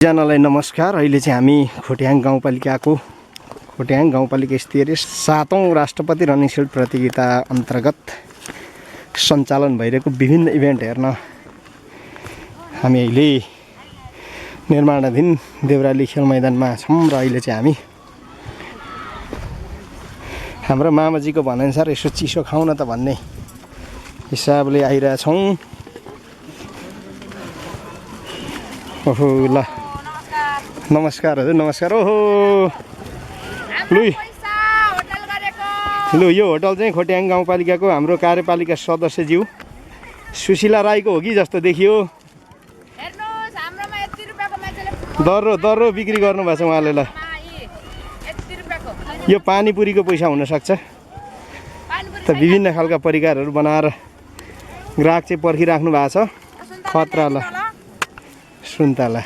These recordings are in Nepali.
जनालाई नमस्कार। अहिले चाहिँ हामी खोट्याङ गाउँपालिकाको खोट्याङ गाउँपालिका स्तरीय 7औं राष्ट्रपति रनिङ सिल्ड प्रतियोगिता अन्तर्गत सञ्चालन भइरहेको विभिन्न इभेन्ट हेर्न हामी अहिले निर्माणाधीन देउराली खेल मैदानमा छौँ र अहिले चाहिँ हामी हाम्रो मामाजीको भनाइअनुसार यसो चिसो खाउँ न त भन्ने हिसाबले आइरहेछौँ। ओहो ल नमस्कार हजुर नमस्कार। ओहो लु यो होटल चाहिँ खोट्याङ गाउँपालिकाको हाम्रो कार्यपालिका सदस्यज्यू सुशीला राईको हो कि जस्तो देखियो। दर्रो बिक्री गर्नुभएको छ उहाँले। ल यो पानीपुरीको पैसा हुनसक्छ त विभिन्न खालका परिकारहरू बनाएर ग्राहक चाहिँ पर्खिराख्नु भएको छ। खतरा ल सुन्तला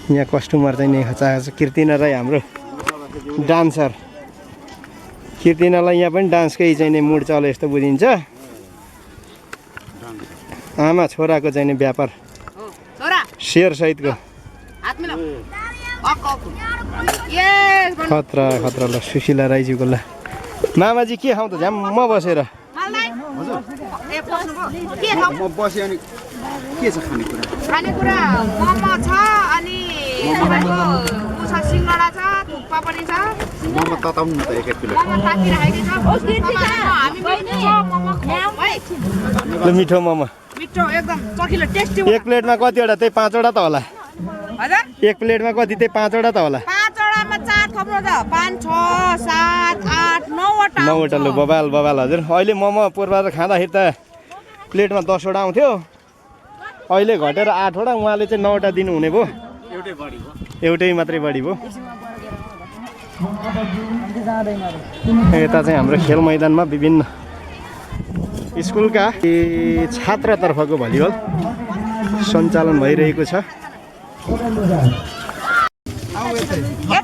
यहाँ कस्टमर चाहिँ नि खचा कीर्तिना राई हाम्रो डान्सर। कीर्तिनालाई यहाँ पनि डान्सकै चाहिँ नि मुड चले यस्तो बुझिन्छ। आमा छोराको चाहिँ नि व्यापार सेयर सहितको खतरा खतरा ल सुशीला राईजीको। ल मामाजी के खाउँ त झ्याम्म बसेर के छ खानेकुरा मोमो छ अनि तपाईको उसा सिंगडा छ थुक्पा पनि छ। मोमो तताउनु त एक प्लेट मोमो तातिराखेको छ। हामी मोमो खाऊ है। ल मिठो मोमो मिठो एकदम चखिलो टेस्टी। एक प्लेटमा कतिवटा? त्यही 5 वटा त होला। हजुर एक प्लेटमा कति? त्यही 5 वटा त होला। 5 वटामा 4 थप्नु त 5 6 7 8 9 वटा 9 वटा। ल बबाल बबाल हजुर। अहिले मोमो पूर्वाधार खाँदाखेरि त प्लेटमा 10 वटा आउँथ्यो, अहिले घटेर 8 वटा। उहाँले चाहिँ 9 वटा दिनुहुने भयो। एउटै मात्रै बढी भयो। यता चाहिँ हाम्रो खेल मैदानमा विभिन्न स्कुलका छात्रतर्फको भलिबल सञ्चालन भइरहेको छ।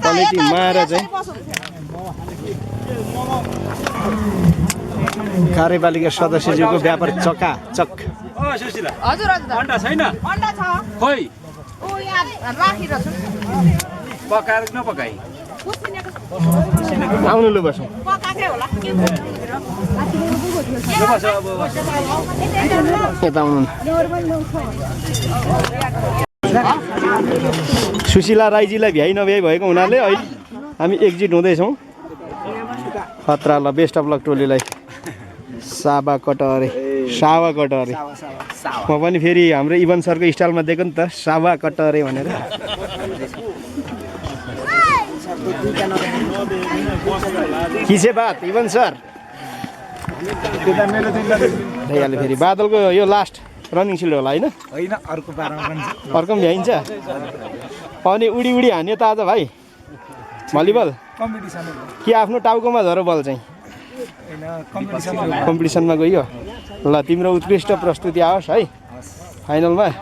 क्वालिटी माएर चाहिँ कार्यपालिका सदस्यज्यूको व्यापार चकाचक। हजुर हजुर अन्डा छैन? अन्डा छ खोइ ओ यहाँ राखिरहेको छु। पकाएर नपकाई आउनु लु बसौँ। पकाकै होला यता आउनु। सुशीला राईजीलाई भ्याइ नभ्याइ भएको हुनाले अहिले हामी एकजिट हुँदैछौँ। खतरा ल बेस्ट अफ लक टोलीलाई। सावा कटहरे म पनि फेरि हाम्रो इभन सरको स्टाइलमा दिएको नि त सावा कटहरे भनेर। के छ बात इभन सर? भइहाल्यो फेरि बादलको यो लास्ट रनिङ सिल्ड होला होइन? होइन अर्को पारमा पनि अर्को पनि भ्याइन्छ। अनि उडी उडी हान्यो त आज भाइ भलिबल कम्पिटिसन कि आफ्नो टाउकोमा झरो बल चाहिँ कम्पिटिसनमा गइयो। ल तिम्रो उत्कृष्ट प्रस्तुति आओस् है फाइनलमा।